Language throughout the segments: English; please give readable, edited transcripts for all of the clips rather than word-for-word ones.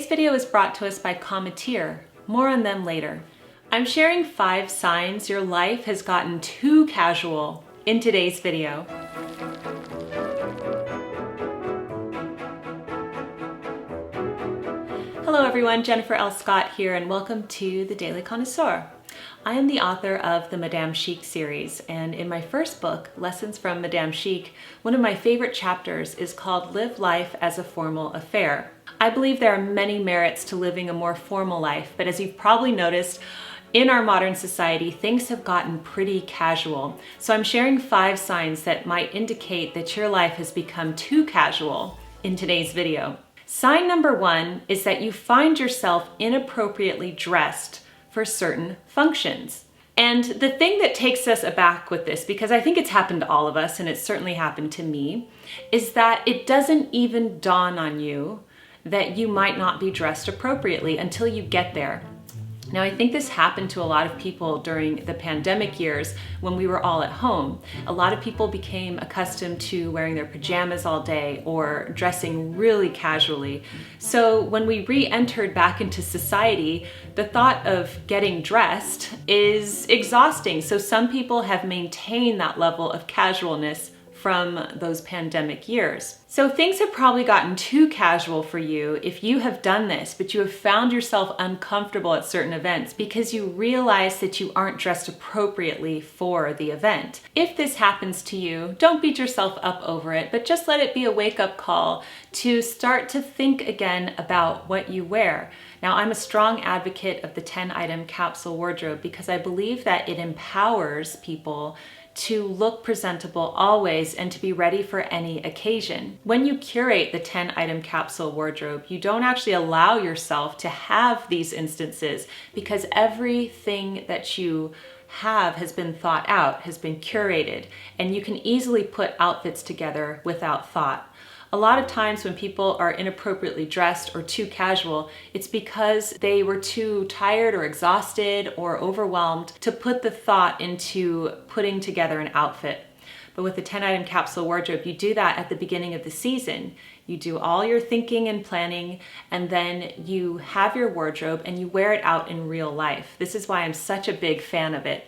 video is brought to us by Cometeer. More on them later. I'm sharing 5 signs your life has gotten too casual in today's video. Hello everyone, Jennifer L. Scott here, and welcome to the Daily Connoisseur. I am the author of the Madame Chic series, and in my first book, Lessons from Madame Chic, one of my favorite chapters is called Live Life as a Formal Affair. I believe there are many merits to living a more formal life, but as you've probably noticed, in our modern society, things have gotten pretty casual. So I'm sharing 5 signs that might indicate that your life has become too casual in today's video. Sign number 1 is that you find yourself inappropriately dressed for certain functions. And the thing that takes us aback with this, because I think it's happened to all of us, and it's certainly happened to me, is that it doesn't even dawn on you that you might not be dressed appropriately until you get there. Now, I think this happened to a lot of people during the pandemic years when we were all at home. A lot of people became accustomed to wearing their pajamas all day or dressing really casually. So when we re-entered back into society, the thought of getting dressed is exhausting. So some people have maintained that level of casualness from those pandemic years. So things have probably gotten too casual for you if you have done this, but you have found yourself uncomfortable at certain events because you realize that you aren't dressed appropriately for the event. If this happens to you, don't beat yourself up over it, but just let it be a wake-up call to start to think again about what you wear. Now, I'm a strong advocate of the 10-item capsule wardrobe because I believe that it empowers people to look presentable always and to be ready for any occasion. When you curate the 10-item capsule wardrobe, you don't actually allow yourself to have these instances because everything that you have has been thought out, has been curated, and you can easily put outfits together without thought. A lot of times when people are inappropriately dressed or too casual, it's because they were too tired or exhausted or overwhelmed to put the thought into putting together an outfit. But with the 10-item capsule wardrobe, you do that at the beginning of the season. You do all your thinking and planning, and then you have your wardrobe and you wear it out in real life. This is why I'm such a big fan of it.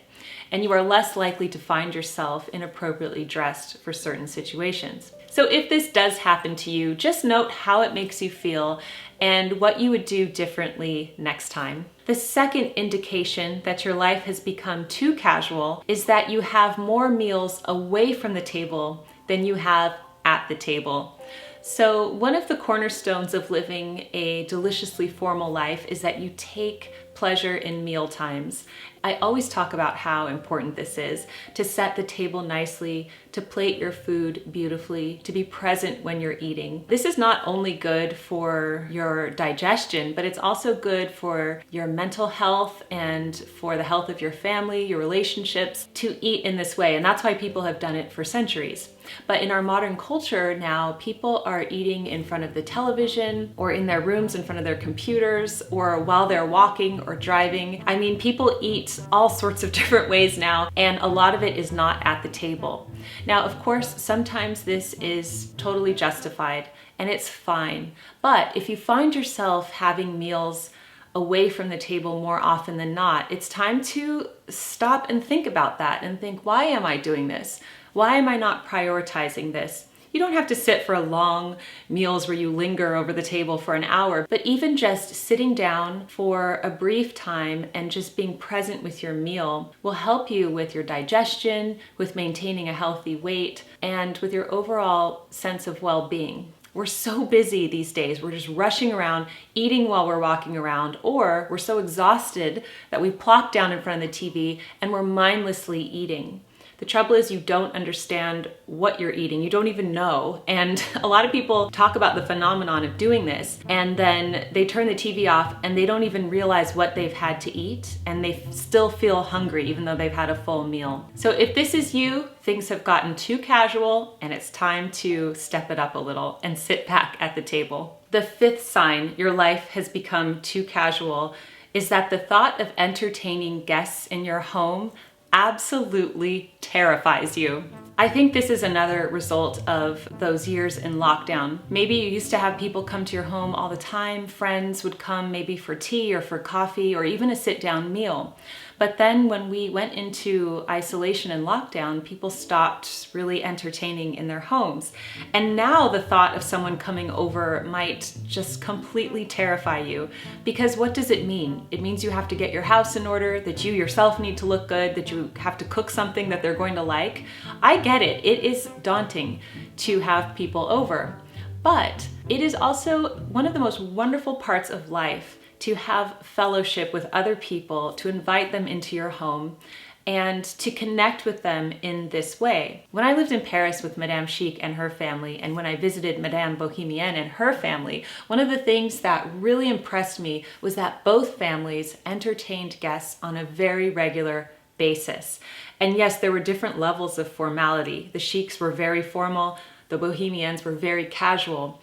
And you are less likely to find yourself inappropriately dressed for certain situations. So if this does happen to you, just note how it makes you feel and what you would do differently next time. The second indication that your life has become too casual is that you have more meals away from the table than you have at the table. So one of the cornerstones of living a deliciously formal life is that you take pleasure in meal times. I always talk about how important this is to set the table nicely, to plate your food beautifully, to be present when you're eating. This is not only good for your digestion, but it's also good for your mental health and for the health of your family, your relationships, to eat in this way. And that's why people have done it for centuries. But in our modern culture now, people are eating in front of the television or in their rooms in front of their computers or while they're walking or driving. I mean, people eat all sorts of different ways now, and a lot of it is not at the table. Now, of course, sometimes this is totally justified and it's fine. But if you find yourself having meals away from the table more often than not, it's time to stop and think about that and think, why am I doing this? Why am I not prioritizing this? You don't have to sit for long meals where you linger over the table for an hour, but even just sitting down for a brief time and just being present with your meal will help you with your digestion, with maintaining a healthy weight, and with your overall sense of well-being. We're so busy these days. We're just rushing around, eating while we're walking around, or we're so exhausted that we plop down in front of the TV and we're mindlessly eating. The trouble is you don't understand what you're eating. You don't even know. And a lot of people talk about the phenomenon of doing this, and then they turn the TV off and they don't even realize what they've had to eat, and they still feel hungry even though they've had a full meal. So if this is you, things have gotten too casual and it's time to step it up a little and sit back at the table. The 5th sign your life has become too casual is that the thought of entertaining guests in your home absolutely terrifies you. I think this is another result of those years in lockdown. Maybe you used to have people come to your home all the time. Friends would come maybe for tea or for coffee or even a sit-down meal. But then when we went into isolation and lockdown, people stopped really entertaining in their homes. And now the thought of someone coming over might just completely terrify you. Because what does it mean? It means you have to get your house in order, that you yourself need to look good, that you have to cook something that they're going to like. I get it. It is daunting to have people over. But it is also one of the most wonderful parts of life to have fellowship with other people, to invite them into your home, and to connect with them in this way. When I lived in Paris with Madame Chic and her family, and when I visited Madame Bohemienne and her family, one of the things that really impressed me was that both families entertained guests on a very regular basis. And yes, there were different levels of formality. The Chics were very formal, the Bohemians were very casual.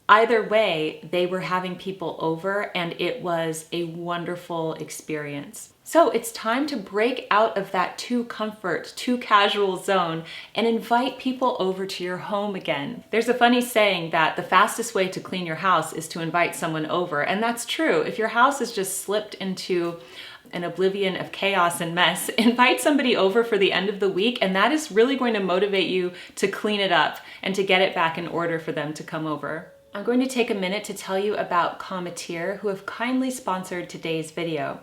Either way, they were having people over and it was a wonderful experience. So it's time to break out of that too comfort, too casual zone and invite people over to your home again. There's a funny saying that the fastest way to clean your house is to invite someone over, and that's true. If your house has just slipped into an oblivion of chaos and mess, invite somebody over for the end of the week, and that is really going to motivate you to clean it up and to get it back in order for them to come over. I'm going to take a minute to tell you about Cometeer, who have kindly sponsored today's video.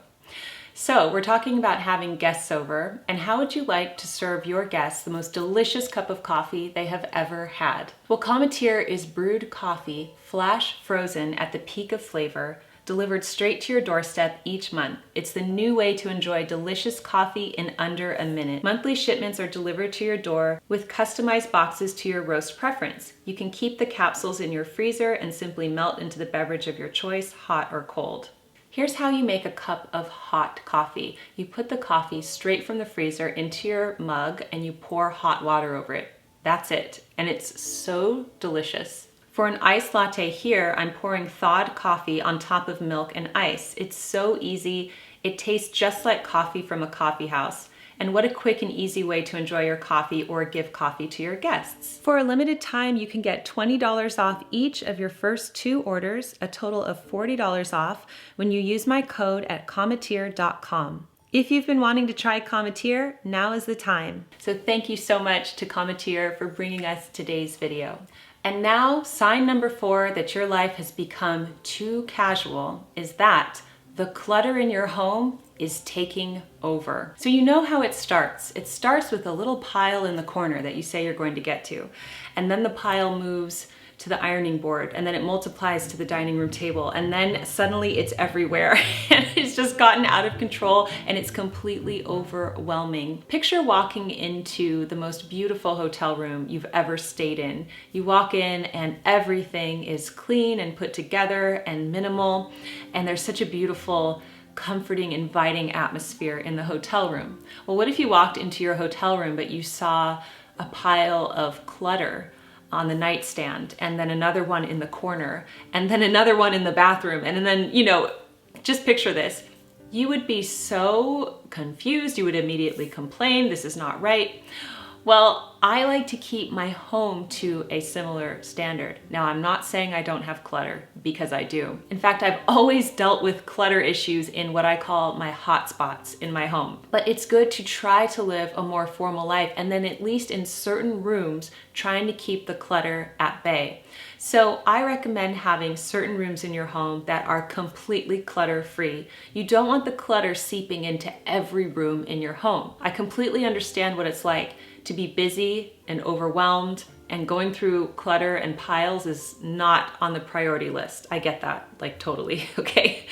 So we're talking about having guests over, and how would you like to serve your guests the most delicious cup of coffee they have ever had? Well, Cometeer is brewed coffee, flash frozen at the peak of flavor, delivered straight to your doorstep each month. It's the new way to enjoy delicious coffee in under a minute. Monthly shipments are delivered to your door with customized boxes to your roast preference. You can keep the capsules in your freezer and simply melt into the beverage of your choice, hot or cold. Here's how you make a cup of hot coffee. You put the coffee straight from the freezer into your mug and you pour hot water over it. That's it. And it's so delicious. For an iced latte here, I'm pouring thawed coffee on top of milk and ice. It's so easy. It tastes just like coffee from a coffee house. And what a quick and easy way to enjoy your coffee or give coffee to your guests. For a limited time, you can get $20 off each of your first 2 orders, a total of $40 off when you use my code at Cometeer.com. If you've been wanting to try Cometeer, now is the time. So thank you so much to Cometeer for bringing us today's video. And now, sign number 4 that your life has become too casual is that the clutter in your home is taking over. So you know how it starts. It starts with a little pile in the corner that you say you're going to get to. And then the pile moves to the ironing board, and then it multiplies to the dining room table, and then suddenly it's everywhere and it's just gotten out of control and it's completely overwhelming. Picture walking into the most beautiful hotel room you've ever stayed in. You walk in and everything is clean and put together and minimal, and there's such a beautiful, comforting, inviting atmosphere in the hotel room. Well, what if you walked into your hotel room but you saw a pile of clutter on the nightstand, and then another one in the corner, and then another one in the bathroom, and then, you know, just picture this. You would be so confused, you would immediately complain, this is not right. Well, I like to keep my home to a similar standard. Now, I'm not saying I don't have clutter, because I do. In fact, I've always dealt with clutter issues in what I call my hot spots in my home. But it's good to try to live a more formal life, and then at least in certain rooms, trying to keep the clutter at bay. So I recommend having certain rooms in your home that are completely clutter-free. You don't want the clutter seeping into every room in your home. I completely understand what it's like to be busy and overwhelmed, and going through clutter and piles is not on the priority list. I get that, like totally, okay?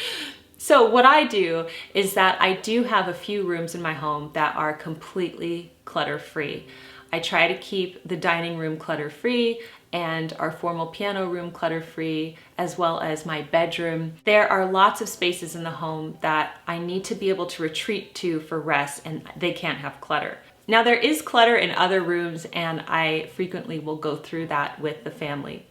So what I do is that I do have a few rooms in my home that are completely clutter-free. I try to keep the dining room clutter-free and our formal piano room clutter-free, as well as my bedroom. There are lots of spaces in the home that I need to be able to retreat to for rest, and they can't have clutter. Now, there is clutter in other rooms, and I frequently will go through that with the family.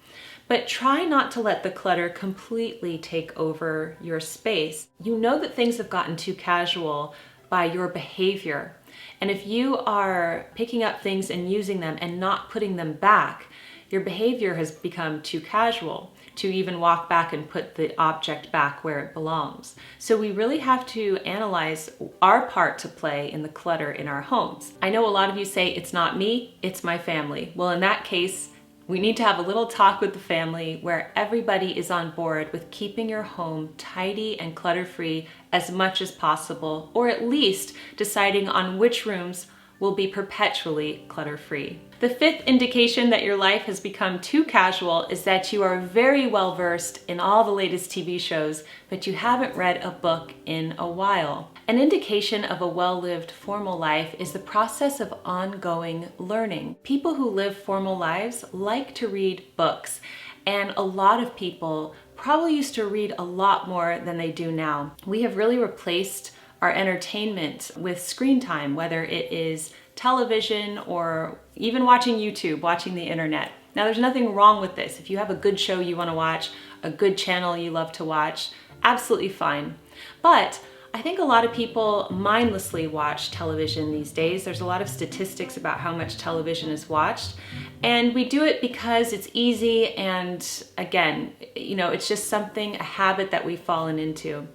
But try not to let the clutter completely take over your space. You know that things have gotten too casual by your behavior. And if you are picking up things and using them and not putting them back, your behavior has become too casual to even walk back and put the object back where it belongs. So we really have to analyze our part to play in the clutter in our homes. I know a lot of you say, it's not me, it's my family. Well, in that case, we need to have a little talk with the family where everybody is on board with keeping your home tidy and clutter-free as much as possible, or at least deciding on which rooms will be perpetually clutter-free. The fifth indication that your life has become too casual is that you are very well versed in all the latest TV shows, but you haven't read a book in a while. An indication of a well-lived formal life is the process of ongoing learning. People who live formal lives like to read books, and a lot of people probably used to read a lot more than they do now. We have really replaced our entertainment with screen time, whether it is television or even watching YouTube, watching the internet. Now, there's nothing wrong with this. If you have a good show you want to watch, a good channel you love to watch, absolutely fine. But I think a lot of people mindlessly watch television these days. There's a lot of statistics about how much television is watched, and we do it because it's easy, and again, it's just something, a habit that we've fallen into.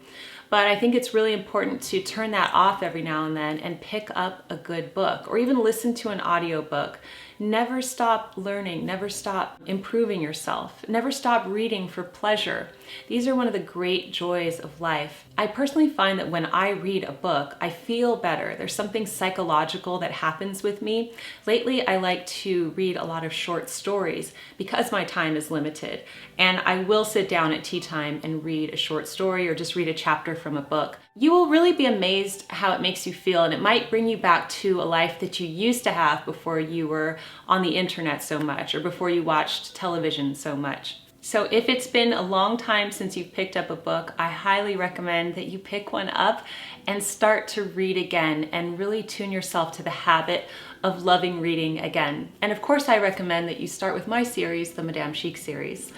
But I think it's really important to turn that off every now and then and pick up a good book or even listen to an audiobook. Never stop learning, never stop improving yourself, never stop reading for pleasure. These are one of the great joys of life. I personally find that when I read a book, I feel better. There's something psychological that happens with me. Lately, I like to read a lot of short stories because my time is limited. And I will sit down at tea time and read a short story or just read a chapter from a book. You will really be amazed how it makes you feel, and it might bring you back to a life that you used to have before you were on the internet so much or before you watched television so much. So if it's been a long time since you've picked up a book, I highly recommend that you pick one up and start to read again and really tune yourself to the habit of loving reading again. And of course, I recommend that you start with my series, the Madame Chic series.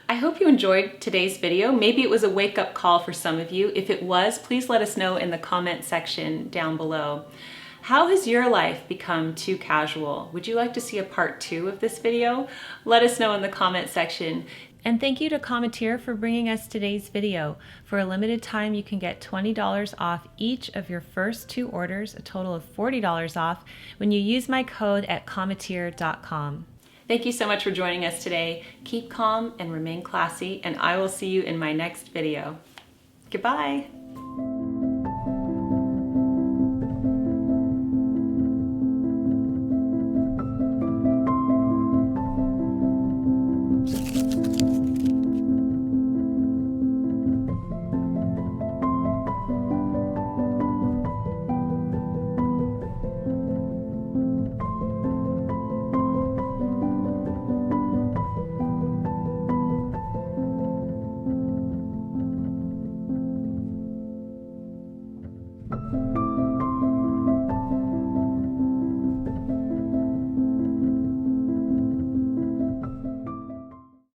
I hope you enjoyed today's video. Maybe it was a wake-up call for some of you. If it was, please let us know in the comment section down below. How has your life become too casual? Would you like to see a part 2 of this video? Let us know in the comment section. And thank you to Cometeer for bringing us today's video. For a limited time, you can get $20 off each of your first 2 orders, a total of $40 off, when you use my code at Cometeer.com. Thank you so much for joining us today. Keep calm and remain classy, and I will see you in my next video. Goodbye.